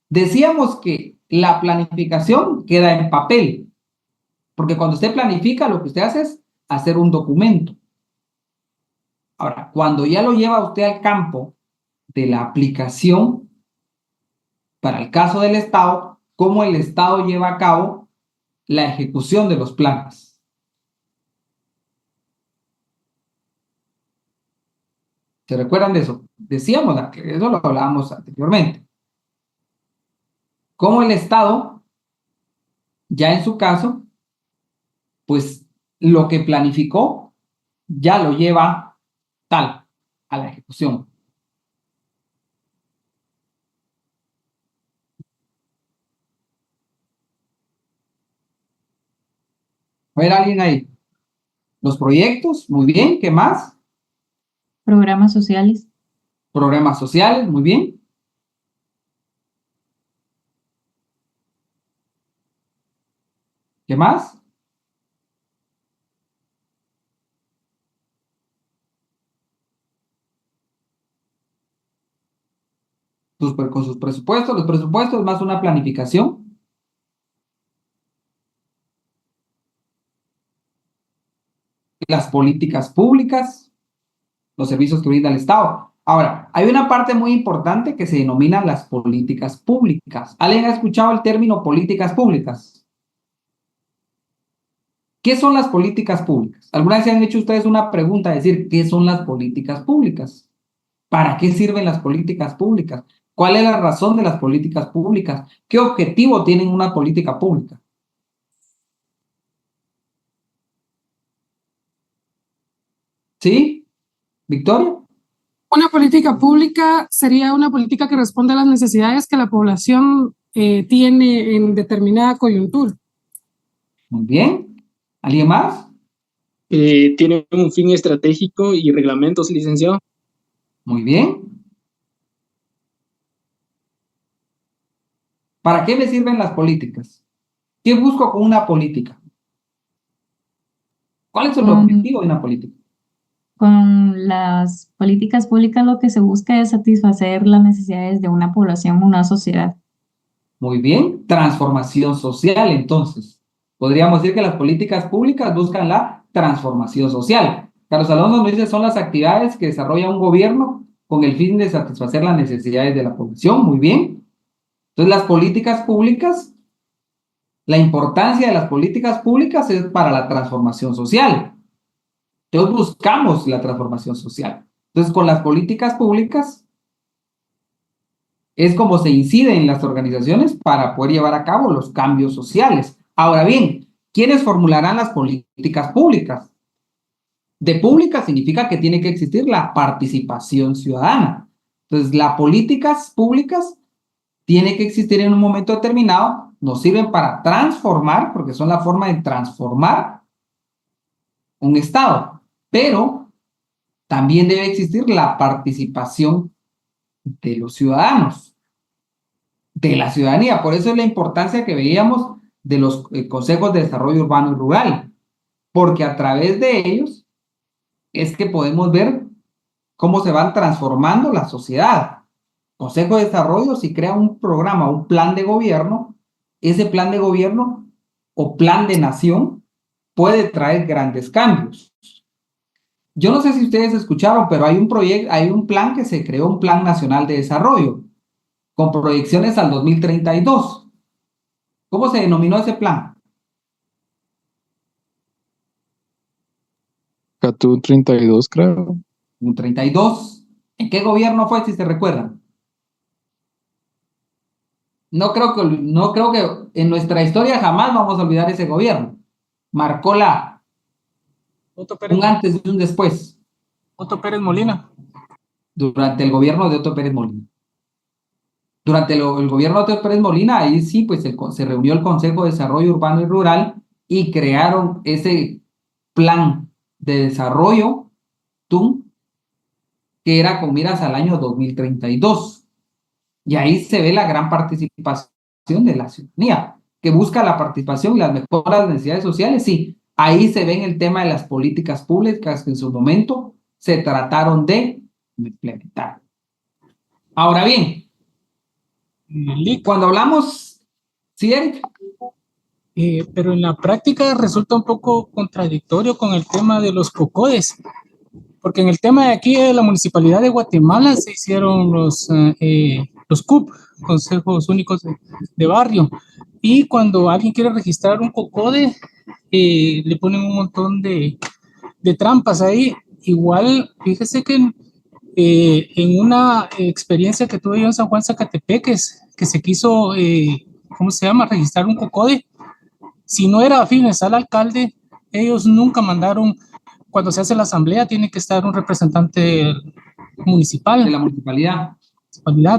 decíamos que la planificación queda en papel, porque cuando usted planifica, lo que usted hace es hacer un documento. Ahora, cuando ya lo lleva usted al campo de la aplicación, para el caso del Estado, cómo el Estado lleva a cabo la ejecución de los planes. ¿Se recuerdan de eso? Decíamos, eso lo hablábamos anteriormente. Cómo el Estado, ya en su caso, pues lo que planificó, ya lo lleva tal a la ejecución. A ver, alguien ahí. Los proyectos, muy bien. ¿Qué más? Programas sociales. Programas sociales, muy bien. ¿Qué más? Con sus presupuestos, los presupuestos más una planificación. Las políticas públicas, los servicios que brinda el Estado. Ahora, hay una parte muy importante que se denomina las políticas públicas. ¿Alguien ha escuchado el término políticas públicas? ¿Qué son las políticas públicas? ¿Alguna vez se han hecho ustedes una pregunta, decir, ¿qué son las políticas públicas? ¿Para qué sirven las políticas públicas? ¿Cuál es la razón de las políticas públicas? ¿Qué objetivo tiene una política pública? ¿Sí? ¿Victoria? Una política pública sería una política que responde a las necesidades que la población tiene en determinada coyuntura. Muy bien. ¿Alguien más? Tiene un fin estratégico y reglamentos, licenciado. Muy bien. ¿Para qué me sirven las políticas? ¿Qué busco con una política? ¿Cuál es el objetivo de una política? Con las políticas públicas lo que se busca es satisfacer las necesidades de una población, una sociedad. Muy bien. Transformación social, entonces. Podríamos decir que las políticas públicas buscan la transformación social. Carlos Alonso nos dice, son las actividades que desarrolla un gobierno con el fin de satisfacer las necesidades de la población. Muy bien. Entonces, las políticas públicas, la importancia de las políticas públicas es para la transformación social. Entonces, buscamos la transformación social. Entonces, con las políticas públicas es como se incide en las organizaciones para poder llevar a cabo los cambios sociales. Ahora bien, ¿quiénes formularán las políticas públicas? De pública significa que tiene que existir la participación ciudadana. Entonces, las políticas públicas tiene que existir en un momento determinado, nos sirven para transformar, porque son la forma de transformar un Estado, pero también debe existir la participación de los ciudadanos, de la ciudadanía. Por eso es la importancia que veíamos de los consejos de desarrollo urbano y rural, porque a través de ellos es que podemos ver cómo se van transformando la sociedad. Consejo de Desarrollo, si crea un programa, un plan de gobierno, ese plan de gobierno o plan de nación puede traer grandes cambios. Yo no sé si ustedes escucharon, pero hay un proyecto, hay un plan que se creó, un Plan Nacional de Desarrollo, con proyecciones al 2032. ¿Cómo se denominó ese plan? CATU 32, creo. Un 32. ¿En qué gobierno fue, si se recuerdan? No creo que en nuestra historia jamás vamos a olvidar ese gobierno. Marcó un antes y un después. Otto Pérez Molina. Durante el gobierno de Otto Pérez Molina. Durante el gobierno de Otto Pérez Molina, ahí sí, pues se reunió el Consejo de Desarrollo Urbano y Rural y crearon ese plan de desarrollo, TUM, que era con miras al año 2032. Y ahí se ve la gran participación de la ciudadanía, que busca la participación y las mejoras de necesidades sociales. Sí, ahí se ve en el tema de las políticas públicas que en su momento se trataron de implementar. Ahora bien, cuando hablamos, ¿sí, Eric? Pero en la práctica resulta un poco contradictorio con el tema de los COCODES, porque en el tema de aquí de la Municipalidad de Guatemala se hicieron los CUB, Consejos Únicos de Barrio, y cuando alguien quiere registrar un COCODE, le ponen un montón de trampas ahí. Igual, fíjese que en una experiencia que tuve yo en San Juan Zacatepeques, que se quiso, ¿cómo se llama?, registrar un COCODE, si no era afines al alcalde, ellos nunca mandaron. Cuando se hace la asamblea tiene que estar un representante municipal. De la municipalidad.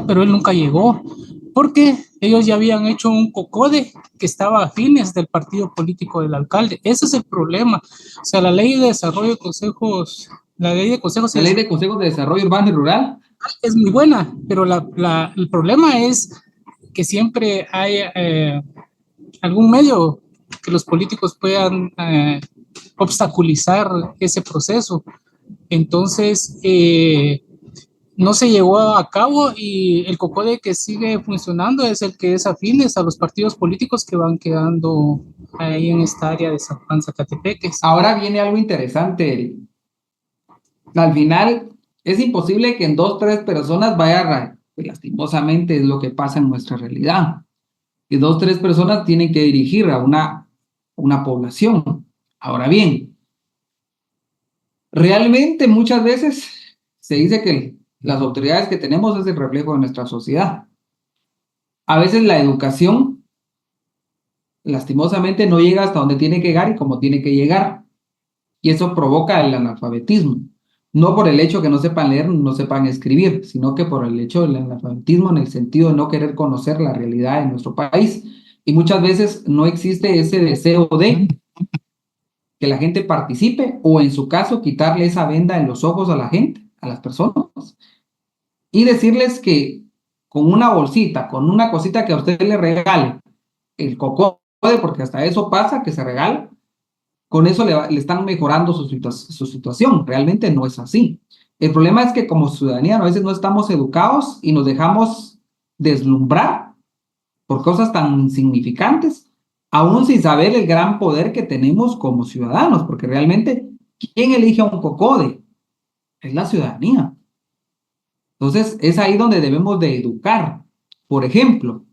Pero él nunca llegó, porque ellos ya habían hecho un COCODE que estaba afines del partido político del alcalde. Ese es el problema. O sea, la ley de desarrollo de consejos, la ley de consejos... La ley de consejos de desarrollo urbano y rural es muy buena, pero el problema es que siempre hay algún medio que los políticos puedan obstaculizar ese proceso. Entonces, no se llevó a cabo, y el COCODE que sigue funcionando es el que es afines a los partidos políticos que van quedando ahí en esta área de San Juan Zacatepeques. Ahora viene algo interesante, Eric. Al final, es imposible que en 2 o 3 personas vaya, lastimosamente es lo que pasa en nuestra realidad. Que 2 o 3 personas tienen que dirigir a una población. Ahora bien, realmente muchas veces se dice que las autoridades que tenemos es el reflejo de nuestra sociedad. A veces la educación, lastimosamente, no llega hasta donde tiene que llegar y como tiene que llegar. Y eso provoca el analfabetismo. No por el hecho que no sepan leer, no sepan escribir, sino que por el hecho del analfabetismo en el sentido de no querer conocer la realidad de nuestro país. Y muchas veces no existe ese deseo de que la gente participe, o en su caso, quitarle esa venda en los ojos a la gente, a las personas, y decirles que con una bolsita, con una cosita que a usted le regale, el COCODE, porque hasta eso pasa, que se regala, con eso le están mejorando su situación. Realmente no es así. El problema es que como ciudadanía a veces no estamos educados y nos dejamos deslumbrar por cosas tan insignificantes, aún sin saber el gran poder que tenemos como ciudadanos, porque realmente, ¿quién elige a un COCODE? Es la ciudadanía. Entonces, es ahí donde debemos de educar. Por ejemplo,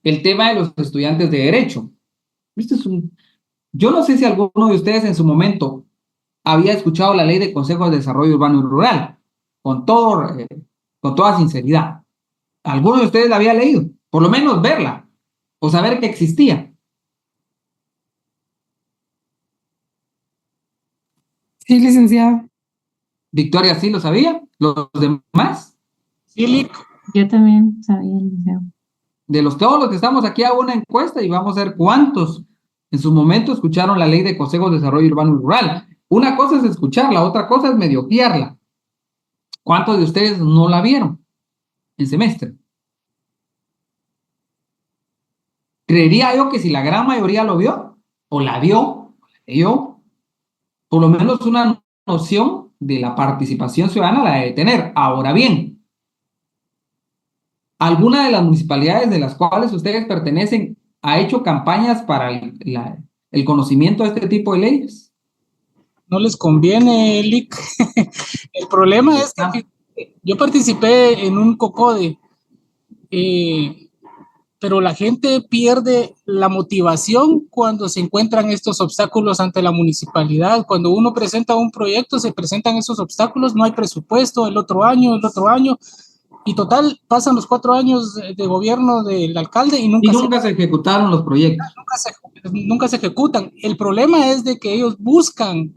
el tema de los estudiantes de Derecho. Yo no sé si alguno de ustedes en su momento había escuchado la Ley de Consejos de Desarrollo Urbano y Rural, con toda sinceridad. ¿Alguno de ustedes la había leído? Por lo menos verla, o saber que existía. Sí, licenciado. Victoria, ¿sí lo sabía? ¿Los demás? Sí, yo también sabía, licenciado. De todos los que estamos aquí, hago una encuesta y vamos a ver cuántos en su momento escucharon la Ley de Consejos de Desarrollo Urbano y Rural. Una cosa es escucharla, otra cosa es mediocriarla. ¿Cuántos de ustedes no la vieron en semestre? Creería yo que si la gran mayoría lo vio, o la vio, leyó, por lo menos una noción de la participación ciudadana la debe tener. Ahora bien, ¿alguna de las municipalidades de las cuales ustedes pertenecen ha hecho campañas para el conocimiento de este tipo de leyes? No les conviene, Lick. El problema es que yo participé en un COCODE, pero la gente pierde la motivación cuando se encuentran estos obstáculos ante la municipalidad. Cuando uno presenta un proyecto, se presentan esos obstáculos, no hay presupuesto, el otro año, y total, pasan los 4 años de gobierno del alcalde y nunca se ejecutaron los proyectos. Nunca se ejecutan. El problema es de que ellos buscan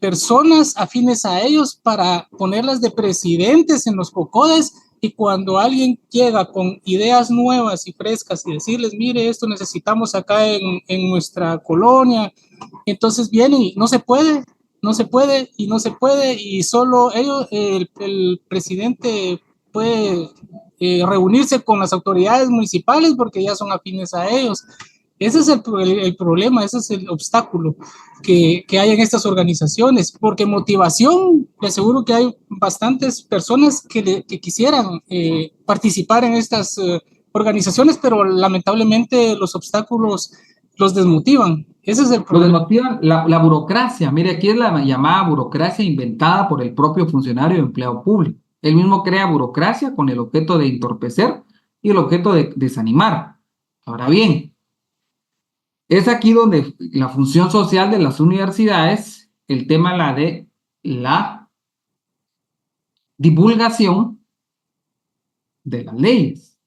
personas afines a ellos para ponerlas de presidentes en los COCODES, y cuando alguien llega con ideas nuevas y frescas y decirles, mire, esto necesitamos acá en nuestra colonia, entonces vienen y no se puede, y solo ellos, el presidente puede reunirse con las autoridades municipales porque ya son afines a ellos. Ese es el problema, ese es el obstáculo que hay en estas organizaciones, porque motivación, le aseguro que hay bastantes personas que quisieran participar en estas organizaciones, pero lamentablemente los obstáculos los desmotivan. Ese es el Lo problema. desmotivan la burocracia. Mire, aquí es la llamada burocracia inventada por el propio funcionario de empleo público. Él mismo crea burocracia con el objeto de entorpecer y el objeto de desanimar. Ahora bien, es aquí donde la función social de las universidades, el tema de la divulgación de las leyes,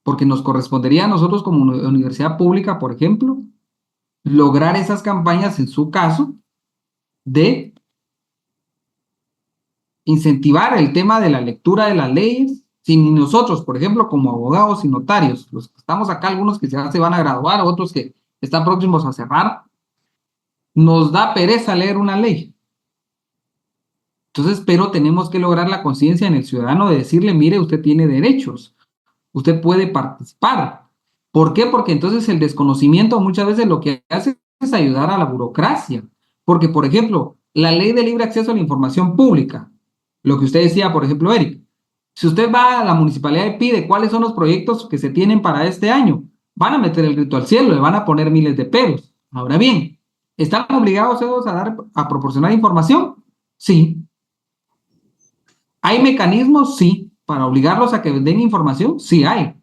porque nos correspondería a nosotros como universidad pública, por ejemplo, lograr esas campañas, en su caso, de incentivar el tema de la lectura de las leyes, sin nosotros, por ejemplo, como abogados y notarios, los que estamos acá, algunos que ya se van a graduar, otros que están próximos a cerrar, nos da pereza leer una ley. Entonces, pero tenemos que lograr la conciencia en el ciudadano de decirle, mire, usted tiene derechos, usted puede participar. ¿Por qué? Porque entonces el desconocimiento muchas veces lo que hace es ayudar a la burocracia. Porque, por ejemplo, la ley de libre acceso a la información pública, lo que usted decía, por ejemplo, Eric, si usted va a la municipalidad y pide cuáles son los proyectos que se tienen para este año, van a meter el grito al cielo, le van a poner miles de peros. Ahora bien, ¿están obligados ellos a proporcionar información? Sí. ¿Hay mecanismos? Sí. ¿Para obligarlos a que den información? Sí hay.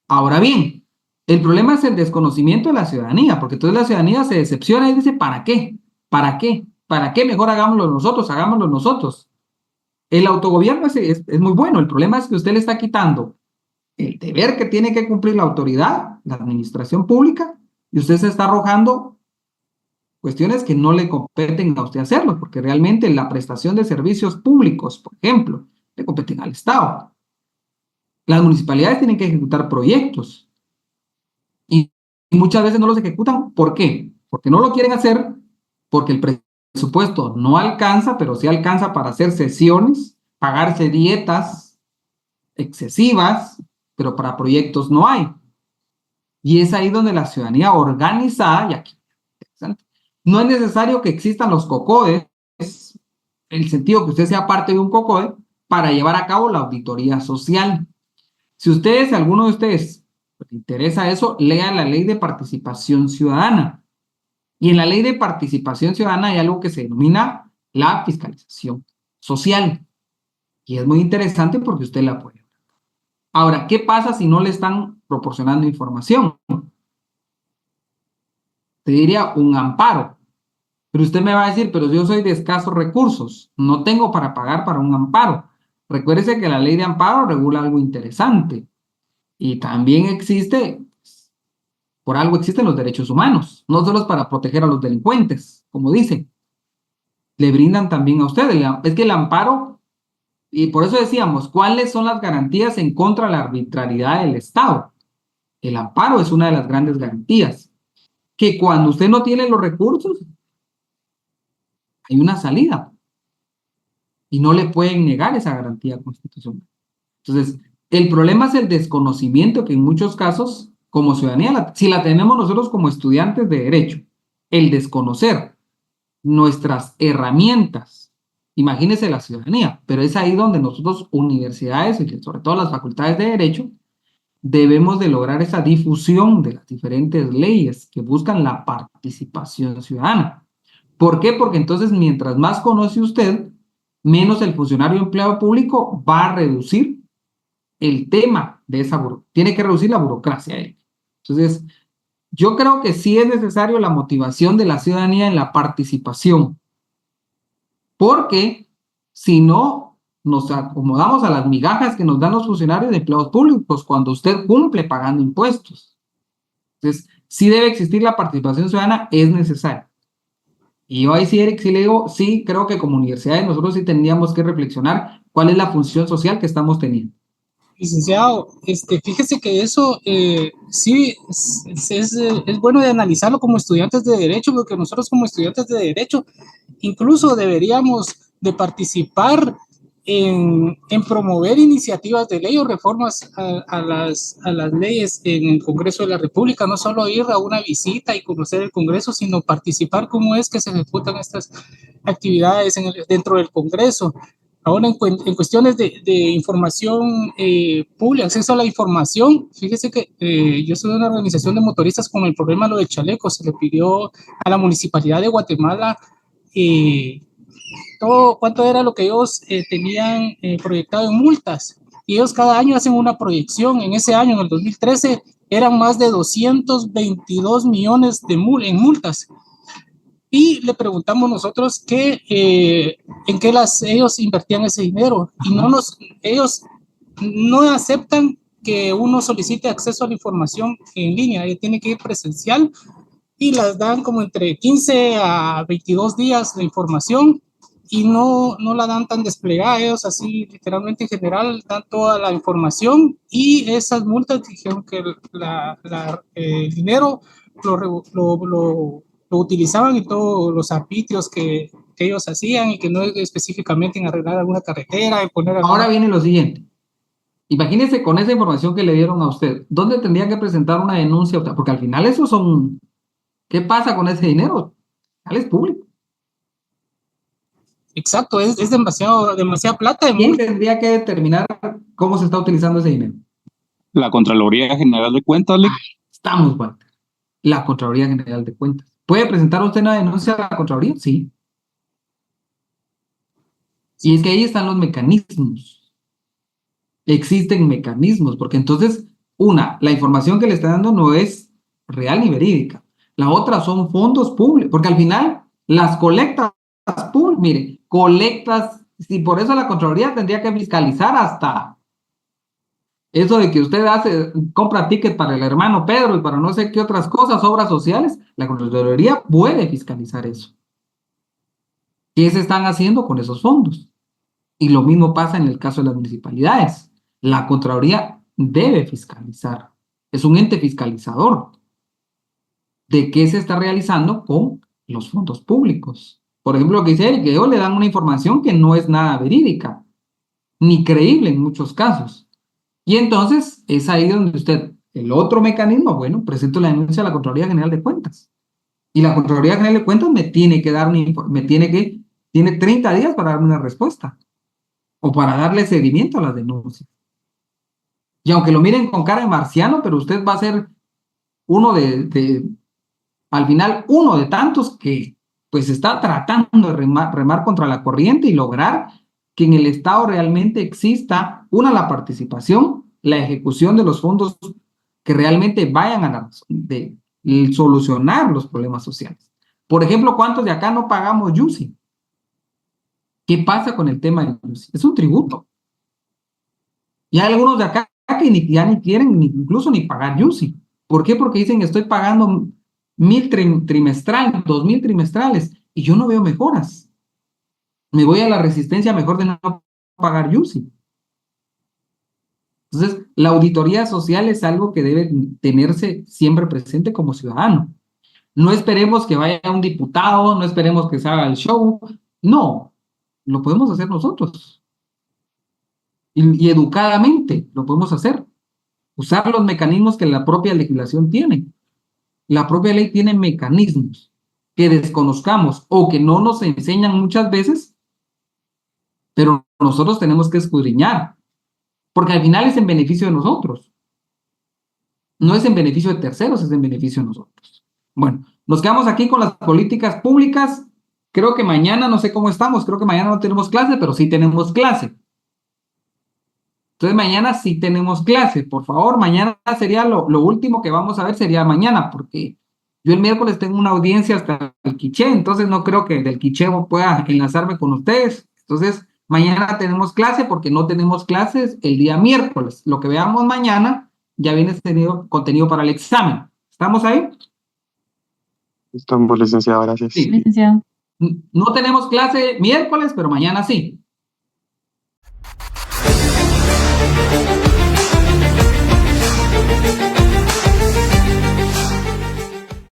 Ahora bien, el problema es el desconocimiento de la ciudadanía, porque entonces la ciudadanía se decepciona y dice, ¿para qué? ¿Para qué? ¿Para qué? Mejor hagámoslo nosotros, hagámoslo nosotros. El autogobierno es muy bueno, el problema es que usted le está quitando el deber que tiene que cumplir la autoridad, la administración pública, y usted se está arrojando cuestiones que no le competen a usted hacerlo, porque realmente la prestación de servicios públicos, por ejemplo, le competen al Estado. Las municipalidades tienen que ejecutar proyectos y muchas veces no los ejecutan. ¿Por qué? Porque no lo quieren hacer, porque el presupuesto no alcanza, pero sí alcanza para hacer sesiones, pagarse dietas excesivas, pero para proyectos no hay. Y es ahí donde la ciudadanía organizada, y aquí, no es necesario que existan los COCODES, el sentido que usted sea parte de un COCODE, para llevar a cabo la auditoría social. Si alguno de ustedes le interesa eso, lea la Ley de Participación Ciudadana. Y en la Ley de Participación Ciudadana hay algo que se denomina la fiscalización social. Y es muy interesante porque usted la puede. Ahora, ¿qué pasa si no le están proporcionando información? Te diría un amparo. Pero usted me va a decir, pero yo soy de escasos recursos, no tengo para pagar para un amparo. Recuérdese que la ley de amparo regula algo interesante. Y también por algo existen los derechos humanos, no solo es para proteger a los delincuentes, como dicen. Le brindan también a usted. Es que el amparo, y por eso decíamos, ¿cuáles son las garantías en contra de la arbitrariedad del Estado? El amparo es una de las grandes garantías. Que cuando usted no tiene los recursos, hay una salida. Y no le pueden negar esa garantía constitucional. Entonces, el problema es el desconocimiento que en muchos casos, como ciudadanía, si la tenemos nosotros como estudiantes de derecho, el desconocer nuestras herramientas, imagínese la ciudadanía, pero es ahí donde nosotros, universidades y sobre todo las facultades de derecho, debemos de lograr esa difusión de las diferentes leyes que buscan la participación ciudadana. ¿Por qué? Porque entonces mientras más conoce usted, menos el funcionario empleado público va a reducir el tema de esa burocracia. Tiene que reducir la burocracia. Entonces, yo creo que sí es necesario la motivación de la ciudadanía en la participación, porque si no, nos acomodamos a las migajas que nos dan los funcionarios de empleados públicos cuando usted cumple pagando impuestos. Entonces, sí debe existir la participación ciudadana, es necesaria. Y yo ahí sí, Eric, sí le digo, sí, creo que como universidades nosotros sí tendríamos que reflexionar cuál es la función social que estamos teniendo. Licenciado, fíjese que eso sí es bueno de analizarlo como estudiantes de Derecho, porque nosotros como estudiantes de Derecho incluso deberíamos de participar en promover iniciativas de ley o reformas a las leyes en el Congreso de la República, no solo ir a una visita y conocer el Congreso, sino participar cómo es que se ejecutan estas actividades dentro del Congreso. Ahora, en cuestiones de información pública, acceso a la información, fíjese que yo soy de una organización de motoristas con el problema lo del chaleco. Se le pidió a la Municipalidad de Guatemala cuánto era lo que ellos tenían proyectado en multas. Y ellos cada año hacen una proyección. En ese año, en el 2013, eran más de 222 millones en multas. Y le preguntamos nosotros en qué ellos invertían ese dinero. Y ellos no aceptan que uno solicite acceso a la información en línea. Tiene que ir presencial y las dan como entre 15 a 22 días la información y no la dan tan desplegada. Ellos así literalmente en general dan toda la información y esas multas dijeron que el dinero lo utilizaban en todos los arbitrios que ellos hacían y que no específicamente en arreglar alguna carretera, en poner Ahora viene lo siguiente. Imagínese con esa información que le dieron a usted, ¿dónde tendría que presentar una denuncia? Porque al final eso son... ¿Qué pasa con ese dinero? Al final es público. Exacto, es demasiada plata. ¿Quién tendría que determinar cómo se está utilizando ese dinero? La Contraloría General de Cuentas, Estamos, Walter. La Contraloría General de Cuentas. ¿Puede presentar usted una denuncia a la Contraloría? Sí. Y es que ahí están los mecanismos. Existen mecanismos, porque entonces, la información que le está dando no es real ni verídica. La otra son fondos públicos, porque al final las colectas públicas, mire, colectas, si por eso la Contraloría tendría que fiscalizar hasta eso de que usted compra ticket para el hermano Pedro y para no sé qué otras cosas, obras sociales, la Contraloría puede fiscalizar eso. ¿Qué se están haciendo con esos fondos? Y lo mismo pasa en el caso de las municipalidades. La Contraloría debe fiscalizar. Es un ente fiscalizador de qué se está realizando con los fondos públicos. Por ejemplo, lo que dice Eric, que ellos le dan una información que no es nada verídica, ni creíble en muchos casos. Y entonces es ahí donde usted, el otro mecanismo, bueno, presento la denuncia a la Contraloría General de Cuentas. Y la Contraloría General de Cuentas me tiene que dar tiene 30 días para darme una respuesta o para darle seguimiento a las denuncias. Y aunque lo miren con cara de marciano, pero usted va a ser al final uno de tantos que pues está tratando de remar contra la corriente y lograr que en el Estado realmente exista, la participación, la ejecución de los fondos que realmente vayan a solucionar los problemas sociales. Por ejemplo, ¿cuántos de acá no pagamos YUSI? ¿Qué pasa con el tema de YUSI? Es un tributo. Y hay algunos de acá que ya ni quieren incluso ni pagar YUSI. ¿Por qué? Porque dicen que estoy pagando 1,000 trimestrales, 2,000 trimestrales, y yo no veo mejoras. Me voy a la resistencia mejor de no pagar YUSI. Entonces, la auditoría social es algo que debe tenerse siempre presente como ciudadano. No esperemos que vaya un diputado, no esperemos que se haga el show. No, lo podemos hacer nosotros. Y educadamente lo podemos hacer. Usar los mecanismos que la propia legislación tiene. La propia ley tiene mecanismos que desconozcamos o que no nos enseñan muchas veces, pero nosotros tenemos que escudriñar, porque al final es en beneficio de nosotros. No es en beneficio de terceros, es en beneficio de nosotros. Bueno, nos quedamos aquí con las políticas públicas. Creo que mañana, no sé cómo estamos, creo que mañana no tenemos clase, pero sí tenemos clase. Entonces mañana sí tenemos clase. Por favor, mañana sería lo último que vamos a ver, sería mañana, porque yo el miércoles tengo una audiencia hasta el Quiché, entonces no creo que del Quiché pueda enlazarme con ustedes. Entonces, mañana tenemos clase porque no tenemos clases el día miércoles. Lo que veamos mañana ya viene contenido para el examen. ¿Estamos ahí? Estamos, licenciado, gracias. Sí. Licenciado. No tenemos clase miércoles, pero mañana sí.